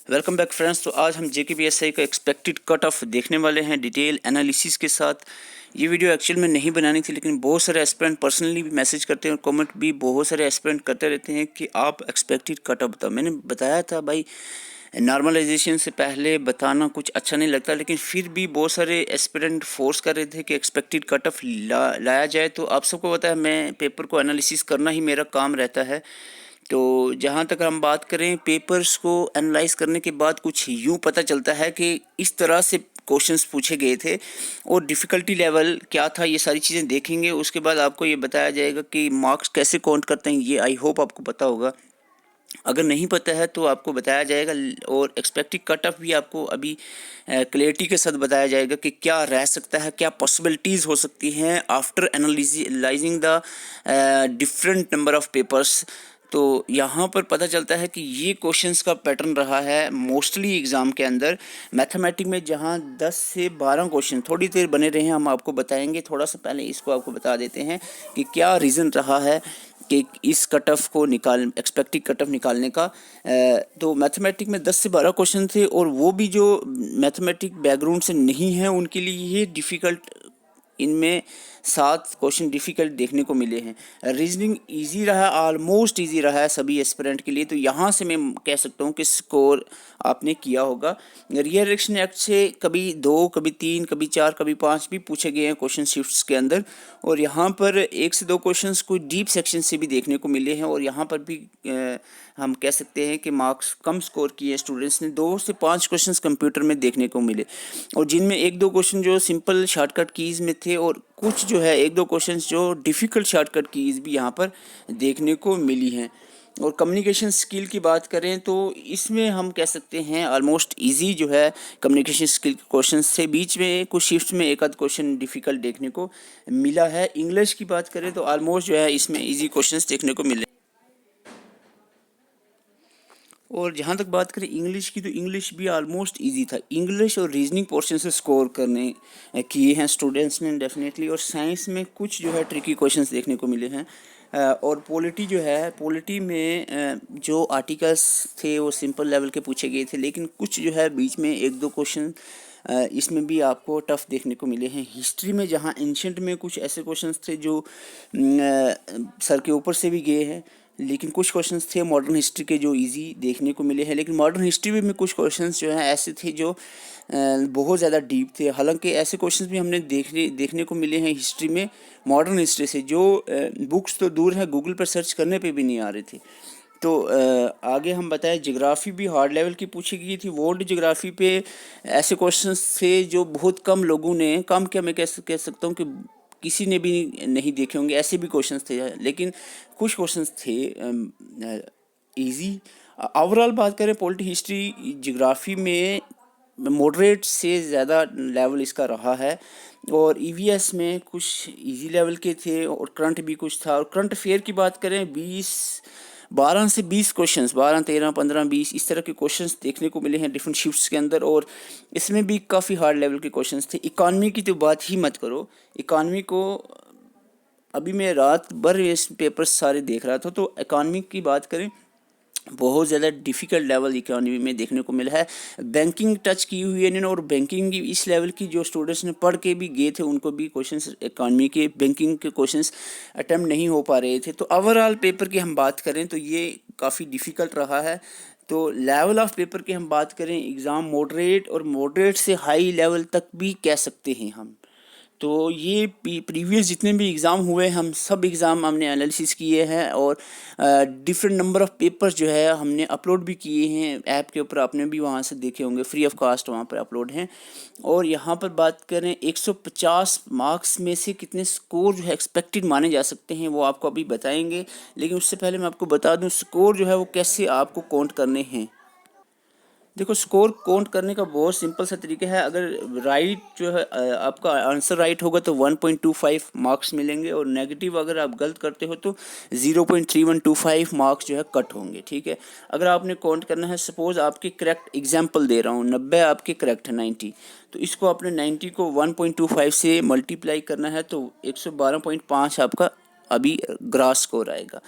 Welcome back friends. तो आज हम JKPSI का एक्सपेक्टेड कट ऑफ देखने वाले हैं डिटेल एनालिसिस के साथ। ये वीडियो एक्चुअल में नहीं बनानी थी, लेकिन बहुत सारे एस्पिरेंट पर्सनली भी मैसेज करते हैं और कमेंट भी बहुत सारे एस्पिरेंट करते रहते हैं कि आप एक्सपेक्टेड कट ऑफ बताओ। मैंने बताया था भाई, नॉर्मलाइजेशन से पहले बताना कुछ अच्छा नहीं लगता, लेकिन फिर भी बहुत सारे एस्पिरेंट फोर्स कर रहे थे कि एक्सपेक्टेड कट ऑफ लाया जाए। तो आप सबको पता है, मैं पेपर को एनालिसिस करना ही मेरा काम रहता है। तो जहाँ तक हम बात करें, पेपर्स को एनालाइज करने के बाद कुछ यूँ पता चलता है कि इस तरह से क्वेश्चंस पूछे गए थे और डिफ़िकल्टी लेवल क्या था, ये सारी चीज़ें देखेंगे। उसके बाद आपको ये बताया जाएगा कि मार्क्स कैसे काउंट करते हैं। ये आई होप आपको पता होगा। अगर नहीं पता है तो आपको बताया जाएगा, और एक्सपेक्टेड कट ऑफ भी आपको अभी क्लियरिटी के साथ बताया जाएगा कि क्या रह सकता है, क्या पॉसिबिलिटीज़ हो सकती हैं after analysing the different number of papers. तो यहाँ पर पता चलता है कि ये क्वेश्चंस का पैटर्न रहा है मोस्टली एग्ज़ाम के अंदर मैथमेटिक में, जहाँ 10 से 12 क्वेश्चन थोड़ी देर बने रहे हैं, हम आपको बताएंगे। थोड़ा सा पहले इसको आपको बता देते हैं कि क्या रीज़न रहा है कि इस कट ऑफ को एक्सपेक्टेड कट ऑफ निकालने का। तो मैथमेटिक में 10 से 12 क्वेश्चन थे, और वो भी जो मैथमेटिक बैकग्राउंड से नहीं है उनके लिए ये डिफ़िकल्ट, इनमें 7 क्वेश्चन डिफ़िकल्ट देखने को मिले हैं। रीजनिंग इजी रहा, ऑलमोस्ट इजी रहा है सभी एस्पिरेंट के लिए। तो यहाँ से मैं कह सकता हूँ कि स्कोर आपने किया होगा। रियल रिएक्शन एक्ट से कभी 2, कभी 3, कभी 4, कभी 5 भी पूछे गए हैं क्वेश्चन शिफ्ट्स के अंदर, और यहाँ पर 1 से 2 क्वेश्चंस कोई डीप सेक्शन से भी देखने को मिले हैं। और यहाँ पर भी हम कह सकते हैं कि मार्क्स कम स्कोर किए स्टूडेंट्स ने। 2 से 5 क्वेश्चंस कंप्यूटर में देखने को मिले, और जिनमें 1-2 क्वेश्चन जो सिंपल शॉर्टकट कीज़ में थे, और कुछ जो है 1-2 क्वेश्चंस जो डिफ़िकल्ट शॉर्टकट कीज़ भी यहाँ पर देखने को मिली हैं। और कम्युनिकेशन स्किल की बात करें तो इसमें हम कह सकते हैं ऑलमोस्ट इजी जो है कम्युनिकेशन स्किल क्वेश्चन से। बीच में कुछ शिफ्ट में एक आध क्वेश्चन डिफ़िकल्ट देखने को मिला है। इंग्लिश की बात करें तो ऑलमोस्ट जो है इसमें इजी क्वेश्चंस देखने को मिले। और जहाँ तक बात करें इंग्लिश की, तो इंग्लिश भी ऑलमोस्ट इजी था। इंग्लिश और रीजनिंग पोर्शन से स्कोर करने किए हैं स्टूडेंट्स ने डेफिनेटली। और साइंस में कुछ जो है ट्रिकी क्वेश्चंस देखने को मिले हैं। और पॉलिटी जो है, पॉलिटी में जो आर्टिकल्स थे वो सिंपल लेवल के पूछे गए थे, लेकिन कुछ जो है बीच में 1-2 क्वेश्चन इसमें भी आपको टफ देखने को मिले हैं। हिस्ट्री में जहाँ एंशंट में कुछ ऐसे क्वेश्चंस थे जो सर के ऊपर से भी गए हैं, लेकिन कुछ क्वेश्चंस थे मॉडर्न हिस्ट्री के जो इजी देखने को मिले हैं। लेकिन मॉडर्न हिस्ट्री में कुछ क्वेश्चंस जो हैं ऐसे थे जो बहुत ज़्यादा डीप थे। हालांकि ऐसे क्वेश्चंस भी हमने देखने को मिले हैं हिस्ट्री में, मॉडर्न हिस्ट्री से, जो बुक्स तो दूर है, गूगल पर सर्च करने पे भी नहीं आ रहे थे। तो आगे हम बताएं, ज्योग्राफी भी हार्ड लेवल की पूछी गई थी। वर्ल्ड ज्योग्राफी पे ऐसे क्वेश्चंस थे जो बहुत कम लोगों ने, कम क्या मैं कह सकता हूँ कि किसी ने भी नहीं देखे होंगे, ऐसे भी क्वेश्चंस थे। लेकिन कुछ क्वेश्चंस थे इजी। ओवरऑल बात करें पॉलिटी हिस्ट्री ज्योग्राफी में मॉडरेट से ज़्यादा लेवल इसका रहा है, और ईवीएस में कुछ इजी लेवल के थे, और करंट भी कुछ था। और करंट अफेयर की बात करें, 12 से 20 क्वेश्चंस, 12, 13, 15, 20 इस तरह के क्वेश्चंस देखने को मिले हैं डिफरेंट शिफ्ट्स के अंदर, और इसमें भी काफ़ी हार्ड लेवल के क्वेश्चंस थे। इकॉनमी की तो बात ही मत करो। इकॉनमी को अभी मैं रात भर इस पेपर सारे देख रहा था, तो इकॉनमी की बात करें, बहुत ज़्यादा डिफ़िकल्ट लेवल इकोनॉमी में देखने को मिला है। बैंकिंग टच की हुई है इन्होंने, और बैंकिंग इस लेवल की जो स्टूडेंट्स ने पढ़ के भी गए थे उनको भी क्वेश्चंस इकोनॉमी के, बैंकिंग के क्वेश्चंस अटेम्प्ट नहीं हो पा रहे थे। तो ओवरऑल पेपर की हम बात करें तो ये काफ़ी डिफ़िकल्ट रहा है। तो लेवल ऑफ पेपर की हम बात करें, एग्ज़ाम मॉडरेट और मॉडरेट से हाई लेवल तक भी कह सकते हैं हम। तो ये प्रीवियस जितने भी एग्ज़ाम हुए, हम सब एग्ज़ाम हमने एनालिसिस किए हैं, और डिफरेंट नंबर ऑफ़ पेपर्स जो है हमने अपलोड भी किए हैं ऐप के ऊपर। आपने भी वहाँ से देखे होंगे, फ्री ऑफ कास्ट वहाँ पर अपलोड हैं। और यहाँ पर बात करें 150 मार्क्स में से कितने स्कोर जो है एक्सपेक्टेड माने जा सकते हैं, वो आपको अभी बताएंगे। लेकिन उससे पहले मैं आपको बता दूँ स्कोर जो है वो कैसे आपको काउंट करने हैं। देखो, स्कोर काउंट करने का बहुत सिंपल सा तरीका है। अगर राइट जो है आपका आंसर राइट होगा तो 1.25 मार्क्स मिलेंगे, और नेगेटिव अगर आप गलत करते हो तो 0.3125 मार्क्स जो है कट होंगे। ठीक है, अगर आपने काउंट करना है, सपोज आपके करेक्ट एग्जांपल दे रहा हूँ, 90 आपके करेक्ट है, 90, तो इसको आपने 90 को 1.25 से मल्टीप्लाई करना है, तो 112.5 आपका अभी ग्रास स्कोर आएगा।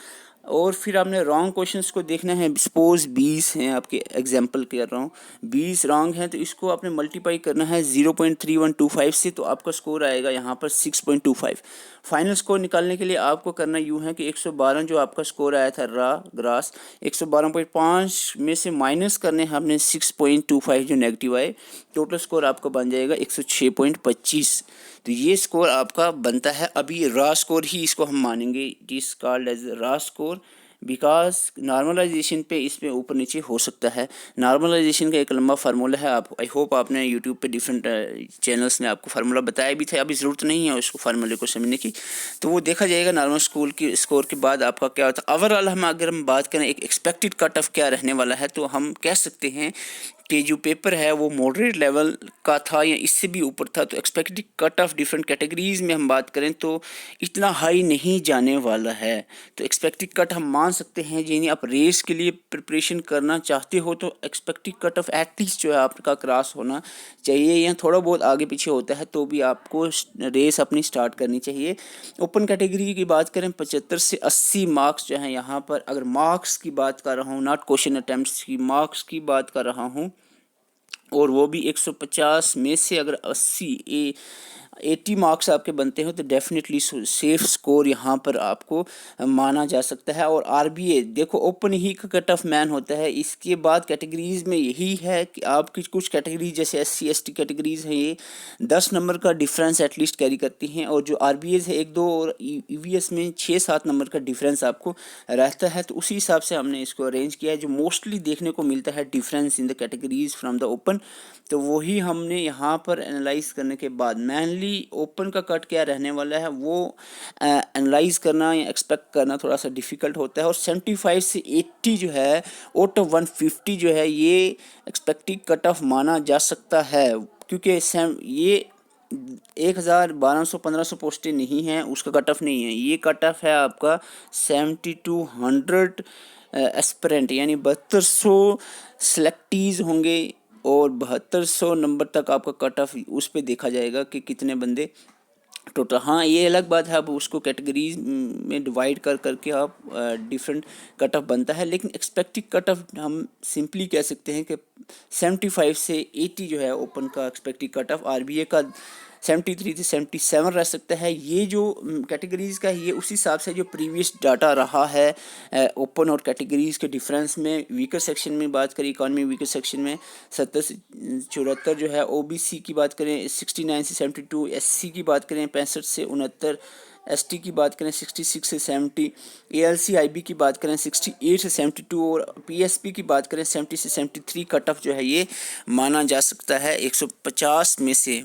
और फिर आपने रॉन्ग क्वेश्चंस को देखना है। सपोज 20 हैं, आपके एग्जांपल कर रहा हूँ, 20 रॉन्ग हैं तो इसको आपने मल्टीप्लाई करना है 0.3125 से, तो आपका स्कोर आएगा यहाँ पर 6.25। फाइनल स्कोर निकालने के लिए आपको करना यूँ है कि 112 जो आपका स्कोर आया था ग्रास 112.5 में से माइनस करने हैं आपने 6.25 जो नेगेटिव आए, टोटल स्कोर आपका बन जाएगा 106.25। तो ये स्कोर आपका बनता है। अभी रा स्कोर ही इसको हम मानेंगे, इट इज कॉल्ड एज रा स्कोर बिकॉज नॉर्मलाइजेशन पे इसमें ऊपर नीचे हो सकता है। नॉर्मलाइजेशन का एक लंबा फार्मूला है, आप आई होप आपने यूट्यूब पे डिफरेंट चैनल्स ने आपको फार्मूला बताया भी था, अभी ज़रूरत नहीं है उसको फार्मूले को समझने की, तो वो देखा जाएगा नॉर्मल स्कूल की स्कोर के बाद आपका क्या होता है। ओवरऑल हम अगर हम बात करें एक एक्सपेक्टेड कट ऑफ क्या रहने वाला है, तो हम कह सकते हैं कि जो पेपर है वो मॉडरेट लेवल का था या इससे भी ऊपर था। तो expected cut off different categories में हम बात करें तो इतना हाई नहीं जाने वाला है। तो एक्सपेक्टेड कट हम मान सकते हैं, यानी आप रेस के लिए प्रिपरेशन करना चाहते हो तो एक्सपेक्टेड कट ऑफ एटलीस्ट जो है आपका क्रॉस होना चाहिए, या थोड़ा बहुत आगे पीछे होता है तो भी आपको रेस अपनी स्टार्ट करनी चाहिए। ओपन कैटेगरी की बात करें 75 से 80 मार्क्स जो हैं यहाँ पर, अगर मार्क्स की बात कर रहा हूँ, नॉट क्वेश्चन अटैम्प्ट्स की, मार्क्स की बात कर रहा हूँ, और वो भी 150 में से अगर 80 मार्क्स आपके बनते हो तो डेफिनेटली सेफ स्कोर यहाँ पर आपको माना जा सकता है। और आरबीए देखो ओपन ही का कट ऑफ मैन होता है। इसके बाद कैटेगरीज में यही है कि आपकी कुछ कैटेगरीज जैसे SC ST कैटेगरीज हैं, ये 10 नंबर का डिफरेंस एटलीस्ट कैरी करती हैं, और जो आरबीए है 1-2 और EVS में 6-7 नंबर का डिफरेंस आपको रहता है। तो उसी हिसाब से हमने इसको अरेंज किया है। जो मोस्टली देखने को मिलता है difference in the categories from the open, तो वही हमने यहाँ पर एनालाइज करने के बाद मेनली ओपन का कट क्या रहने वाला है वो एनालाइज करना या एक्सपेक्ट करना थोड़ा सा डिफ़िकल्ट होता है। और 75 से 80 जो है आउट ऑफ 150 जो है ये एक्सपेक्टेड कट ऑफ माना जा सकता है, क्योंकि ये 1000-1200-1500 पोस्टें नहीं हैं, उसका कट ऑफ नहीं है। ये कट ऑफ है आपका 7200 एस्पिरेंट, यानी 7200 सेलेक्टीज होंगे और 7200 नंबर तक आपका कट ऑफ उस पर देखा जाएगा कि कितने बंदे टोटल। हाँ, ये अलग बात है, अब उसको कैटेगरीज में डिवाइड कर करके आप डिफरेंट कट ऑफ बनता है, लेकिन एक्सपेक्टेड कट ऑफ हम सिंपली कह सकते हैं कि 75 से 80 जो है ओपन का एक्सपेक्टेड कट ऑफ। आरबीए का 73 से 77 रह सकता है। ये जो कैटेगरीज़ का ये उस हिसाब से जो प्रीवियस डाटा रहा है ओपन और कैटेगरीज़ के डिफरेंस में। वीकर सेक्शन में बात करें, इकॉनमी वीकर सेक्शन में 70 से 74 जो है, ओबीसी की बात करें 69 से 72, एससी की बात करें 65 से 69, एसटी की बात करें 66 से 70, ALC-IB की बात करें 68 से 72, और PSP की बात करें 70 से 73 कट ऑफ जो है ये माना जा सकता है। 150 में से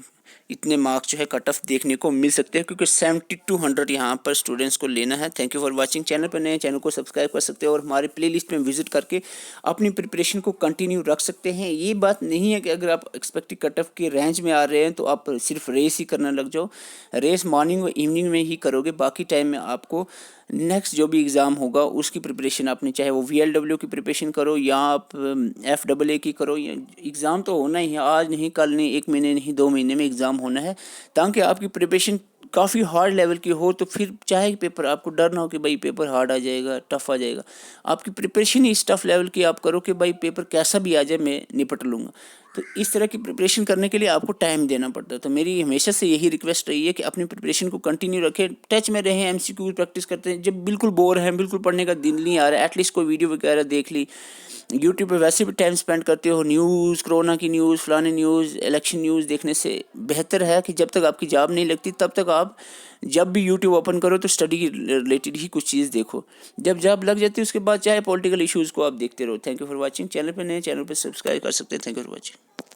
इतने मार्क्स जो है कट ऑफ देखने को मिल सकते हैं, क्योंकि 7200 यहाँ पर स्टूडेंट्स को लेना है। Thank you for watching. Channel पर नए चैनल को सब्सक्राइब कर सकते हो और हमारे प्लेलिस्ट में विजिट करके अपनी प्रिपरेशन को कंटिन्यू रख सकते हैं। ये बात नहीं है कि अगर आप एक्सपेक्टेड कट ऑफ के रेंज में आ रहे हैं तो आप सिर्फ रेस ही करने लग जाओ। रेस मॉर्निंग और इवनिंग में ही करोगे, बाकी टाइम में आपको नेक्स्ट जो भी एग्ज़ाम होगा उसकी प्रिपरेशन आपने, चाहे वो VLW की प्रिपरेशन करो या आप FAA की करो, या एग्ज़ाम तो होना ही है, आज नहीं कल नहीं, 1 महीने नहीं 2 महीने में एग्ज़ाम होना है, ताकि आपकी प्रिपरेशन काफ़ी हार्ड लेवल की हो। तो फिर चाहे पेपर आपको डर ना हो कि भाई पेपर हार्ड आ जाएगा, टफ आ जाएगा, आपकी प्रिपरेशन ही इस टफ लेवल की आप करो कि भाई पेपर कैसा भी आ जाए मैं निपट लूँगा। तो इस तरह की प्रिपरेशन करने के लिए आपको टाइम देना पड़ता है। तो मेरी हमेशा से यही रिक्वेस्ट रही है कि अपनी प्रिपरेशन को कंटिन्यू रखें, टच में रहें, MCQ प्रैक्टिस करते हैं। जब बिल्कुल बोर हैं, बिल्कुल पढ़ने का दिल नहीं आ रहा है, एटलीस्ट कोई वीडियो वगैरह देख ली। यूट्यूब पे वैसे भी टाइम स्पेंड करते हो, न्यूज़, कोरोना की न्यूज़, फलाने न्यूज़, इलेक्शन न्यूज़ देखने से बेहतर है कि जब तक आपकी जॉब नहीं लगती तब तक आप जब भी यूट्यूब ओपन करो तो स्टडी की रिलेटेड ही कुछ चीज़ देखो। जब जॉब लग जाती है उसके बाद चाहे पॉलिटिकल इश्यूज़ को आप देखते रहो। Thank you for watching. Channel पर नए चैनल पर सब्सक्राइब कर सकते हैं। Thank you for watching.